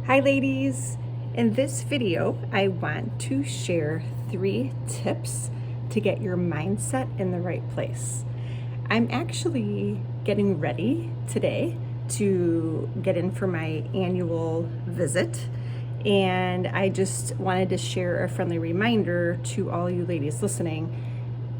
Hi ladies! In this video, I want to share 3 tips to get your mindset in the right place. I'm actually getting ready today to get in for my annual visit, and I just wanted to share a friendly reminder to all you ladies listening.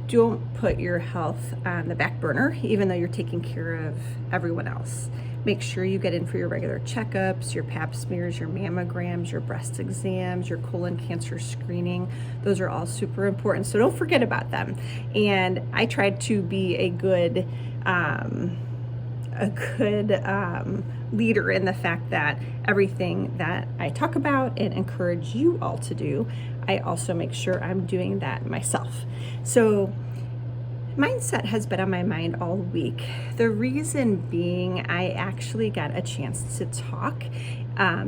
Don't put your health on the back burner, even though you're taking care of everyone else. Make sure you get in for your regular checkups, your pap smears, your mammograms, your breast exams, your colon cancer screening. Those are all super important, so don't forget about them. And I tried to be a good leader in the fact that everything that I talk about and encourage you all to do, I also make sure I'm doing that myself. So mindset has been on my mind all week. The reason being, I actually got a chance to talk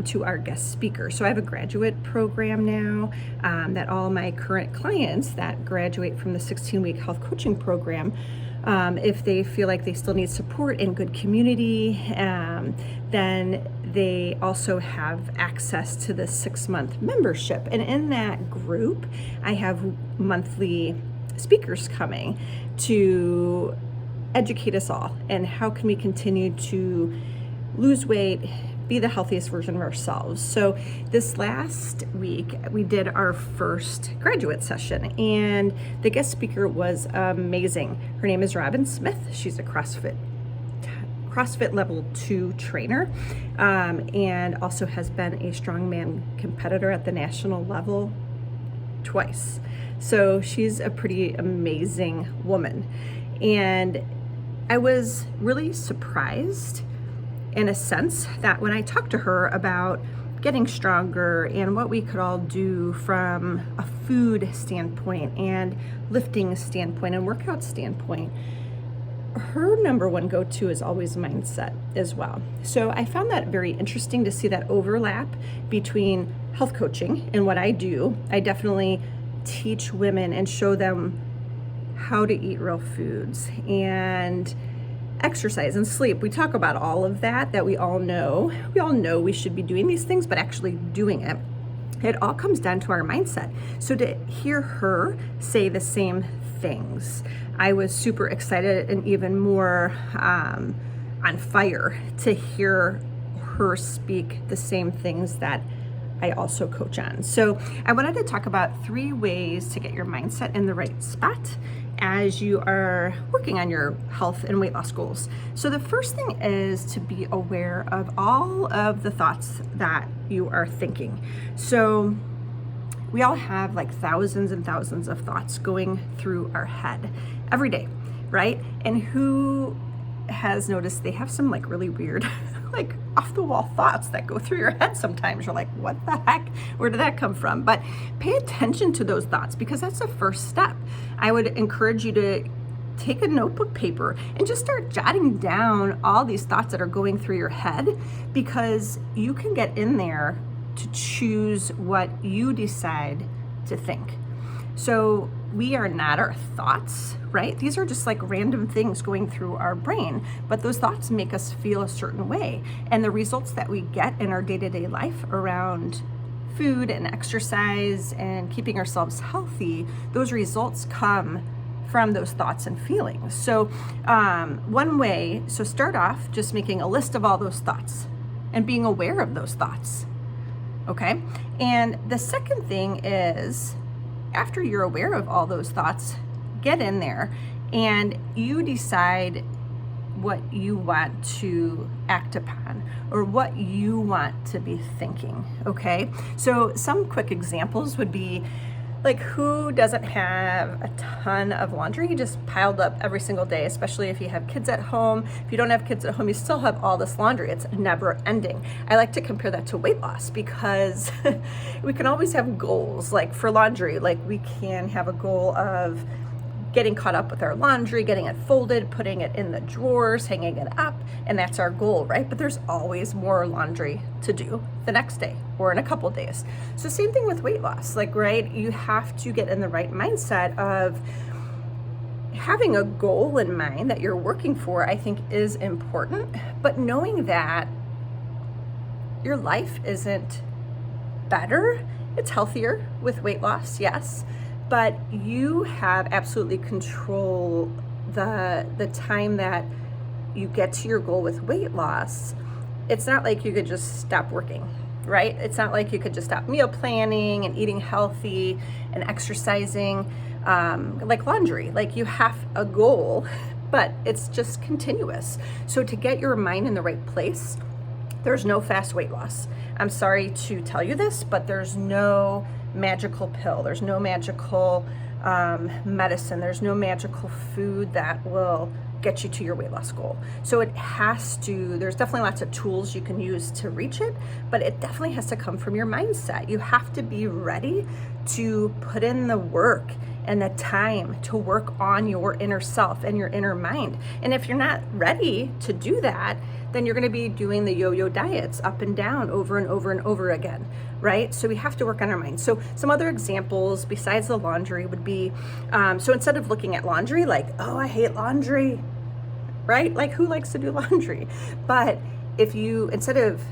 to our guest speaker. So I have a graduate program now that all my current clients that graduate from the 16-week health coaching program, if they feel like they still need support and good community, then they also have access to the 6-month membership. And in that group, I have monthly speakers coming to educate us all and how can we continue to lose weight, be the healthiest version of ourselves. So this last week we did our first graduate session and the guest speaker was amazing. Her name is Robin Smith. She's a CrossFit level 2 trainer and also has been a strongman competitor at the national level twice. So she's a pretty amazing woman. And I was really surprised in a sense that when I talked to her about getting stronger and what we could all do from a food standpoint and lifting standpoint and workout standpoint, her number one go-to is always mindset as well. So I found that very interesting to see that overlap between health coaching and what I do. I definitely teach women and show them how to eat real foods and exercise and sleep. We talk about all of that we all know. We all know we should be doing these things, but actually doing it all comes down to our mindset. So to hear her say the same things, I was super excited and even more on fire to hear her speak the same things that I also coach on. So I wanted to talk about 3 ways to get your mindset in the right spot as you are working on your health and weight loss goals. So the first thing is to be aware of all of the thoughts that you are thinking. So we all have like thousands and thousands of thoughts going through our head every day, right? And who has noticed they have some like really weird like off the wall thoughts that go through your head sometimes. You're like, what the heck? Where did that come from? But pay attention to those thoughts because that's the first step. I would encourage you to take a notebook paper and just start jotting down all these thoughts that are going through your head, because you can get in there to choose what you decide to think. So we are not our thoughts, right? These are just like random things going through our brain, but those thoughts make us feel a certain way. And the results that we get in our day-to-day life around food and exercise and keeping ourselves healthy, those results come from those thoughts and feelings. So one way, so start off just making a list of all those thoughts and being aware of those thoughts, okay? And the second thing is, after you're aware of all those thoughts, get in there and you decide what you want to act upon or what you want to be thinking, okay? So some quick examples would be like, who doesn't have a ton of laundry just piled up every single day, especially if you have kids at home? If you don't have kids at home, you still have all this laundry. It's never ending. I like to compare that to weight loss because we can always have goals. Like for laundry, like we can have a goal of getting caught up with our laundry, getting it folded, putting it in the drawers, hanging it up, and that's our goal, right? But there's always more laundry to do the next day or in a couple days. So same thing with weight loss, like, right? You have to get in the right mindset of having a goal in mind that you're working for, I think is important, but knowing that your life isn't better. It's healthier with weight loss, yes, but you have absolutely control the time that you get to your goal with weight loss. It's not like you could just stop working, right? It's not like you could just stop meal planning and eating healthy and exercising, like laundry. Like, you have a goal, but it's just continuous. So to get your mind in the right place, there's no fast weight loss. I'm sorry to tell you this, but there's no magical pill. There's no magical medicine. There's no magical food that will get you to your weight loss goal. So it has to, there's definitely lots of tools you can use to reach it, but it definitely has to come from your mindset. You have to be ready to put in the work and the time to work on your inner self and your inner mind. And if you're not ready to do that, then you're gonna be doing the yo-yo diets up and down over and over and over again, right? So we have to work on our mind. So some other examples besides the laundry would be, so instead of looking at laundry like, oh, I hate laundry, right? Like, who likes to do laundry? But if you, instead of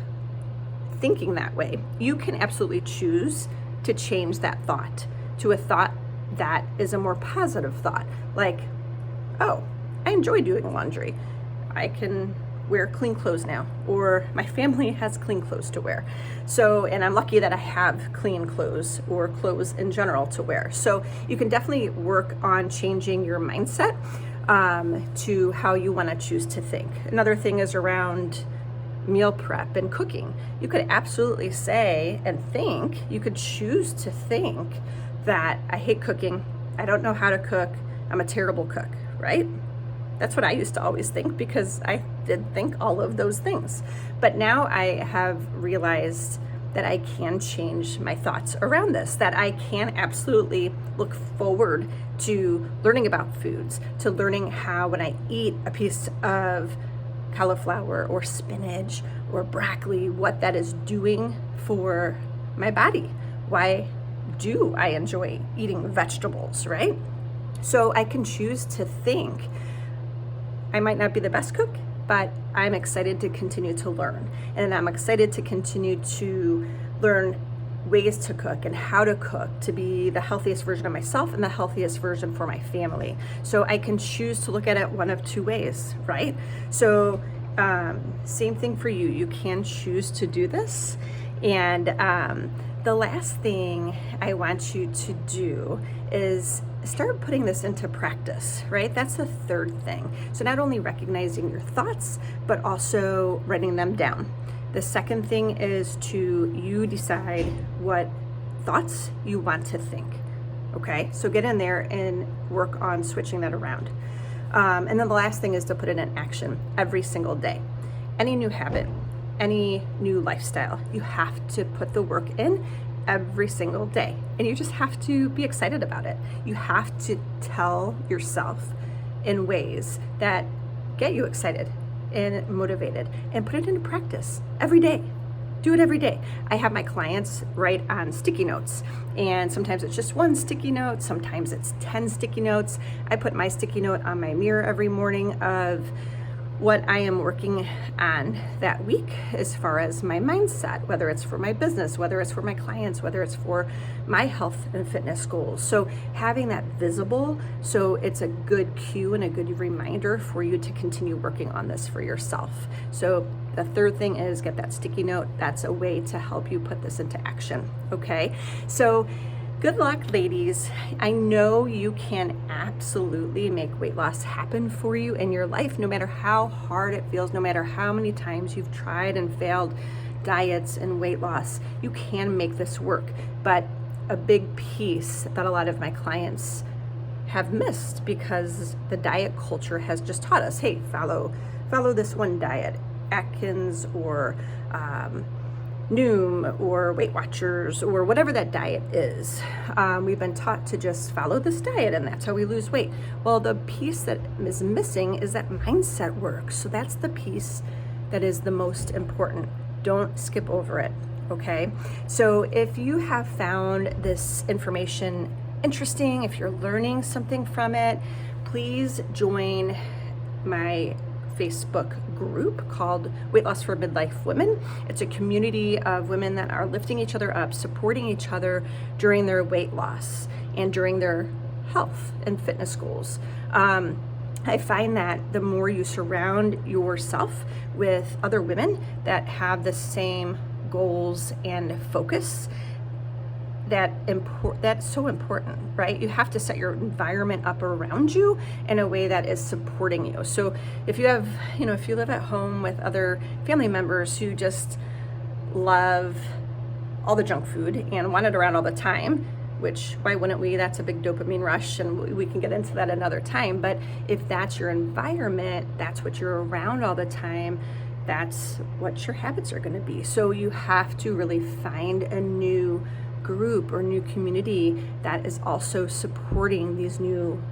thinking that way, you can absolutely choose to change that thought to a thought that is a more positive thought. Like, oh, I enjoy doing laundry. I can wear clean clothes now, or my family has clean clothes to wear. So, and I'm lucky that I have clean clothes or clothes in general to wear. So you can definitely work on changing your mindset to how you want to choose to think. Another thing is around meal prep and cooking. You could absolutely say and think, you could choose to think that I hate cooking, I don't know how to cook, I'm a terrible cook, right? That's what I used to always think, because I did think all of those things. But now I have realized that I can change my thoughts around this, that I can absolutely look forward to learning about foods, to learning how, when I eat a piece of cauliflower or spinach or broccoli, what that is doing for my body. Why do I enjoy eating vegetables, right? So I can choose to think, I might not be the best cook, but I'm excited to continue to learn. And I'm excited to continue to learn ways to cook and how to cook to be the healthiest version of myself and the healthiest version for my family. So I can choose to look at it one of two ways, right? So same thing for you. You can choose to do this. And the last thing I want you to do is start putting this into practice, right? That's the third thing. So not only recognizing your thoughts, but also writing them down. The second thing is to you decide what thoughts you want to think, okay? So get in there and work on switching that around. And then the last thing is to put it in action every single day. Any new habit, any new lifestyle, you have to put the work in every single day, and you just have to be excited about it. You have to tell yourself in ways that get you excited and motivated, and put it into practice every day. Do it every day. I have my clients write on sticky notes, and sometimes it's just one sticky note, sometimes it's 10 sticky notes. I put my sticky note on my mirror every morning of what I am working on that week as far as my mindset, whether it's for my business, whether it's for my clients, whether it's for my health and fitness goals. So having that visible, so it's a good cue and a good reminder for you to continue working on this for yourself. So the third thing is get that sticky note. That's a way to help you put this into action, okay? So good luck, ladies. I know you can absolutely make weight loss happen for you in your life, no matter how hard it feels, no matter how many times you've tried and failed diets and weight loss. You can make this work. But a big piece that a lot of my clients have missed, because the diet culture has just taught us, hey, follow this one diet, Atkins or Noom or Weight Watchers or whatever that diet is. We've been taught to just follow this diet and that's how we lose weight. Well, the piece that is missing is that mindset work. So that's the piece that is the most important. Don't skip over it, okay? So if you have found this information interesting, if you're learning something from it, please join my Facebook group called Weight Loss for Midlife Women. It's a community of women that are lifting each other up, supporting each other during their weight loss and during their health and fitness goals. I find that the more you surround yourself with other women that have the same goals and focus, that's so important, right? You have to set your environment up around you in a way that is supporting you. So if you have, if you live at home with other family members who just love all the junk food and want it around all the time, which why wouldn't we? That's a big dopamine rush, and we can get into that another time. But if that's your environment, that's what you're around all the time, that's what your habits are going to be. So you have to really find a new group or new community that is also supporting these new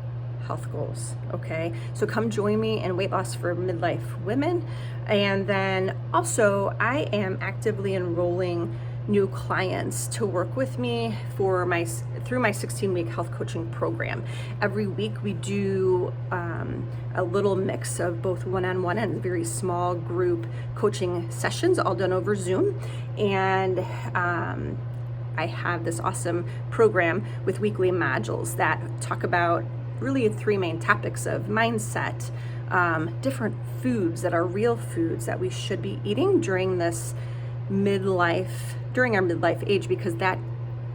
health goals. Okay, so come join me in Weight Loss for Midlife Women. And then also I am actively enrolling new clients to work with me through my 16-week health coaching program. Every week we do a little mix of both one-on-one and very small group coaching sessions, all done over Zoom. And I have this awesome program with weekly modules that talk about really three main topics of mindset, different foods that are real foods that we should be eating during our midlife age, because that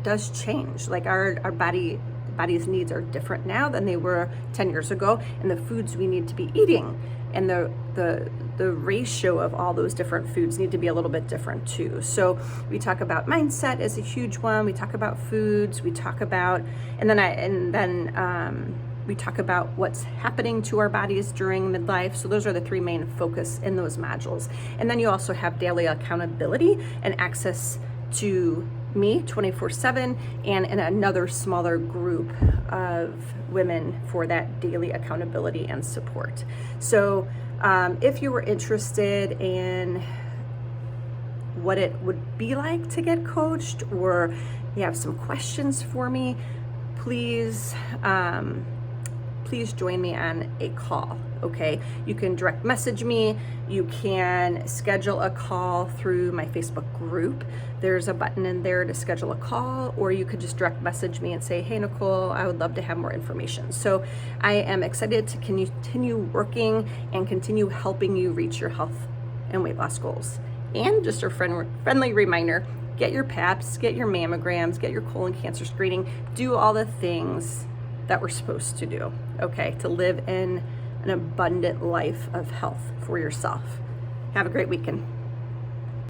does change. Like our body's needs are different now than they were 10 years ago, and the foods we need to be eating and the ratio of all those different foods need to be a little bit different too. So we talk about mindset as a huge one. We talk about foods. We talk about, and then we talk about what's happening to our bodies during midlife. So those are the three main focus in those modules. And then you also have daily accountability and access to me 24/7 and in another smaller group of women for that daily accountability and support. So if you were interested in what it would be like to get coached, or you have some questions for me, please join me on a call, okay? You can direct message me. You can schedule a call through my Facebook group. There's a button in there to schedule a call, or you could just direct message me and say, hey, Nicole, I would love to have more information. So I am excited to continue working and continue helping you reach your health and weight loss goals. And just a friendly reminder, get your PAPs, get your mammograms, get your colon cancer screening, do all the things that we're supposed to do, okay, to live in an abundant life of health for yourself. Have a great weekend.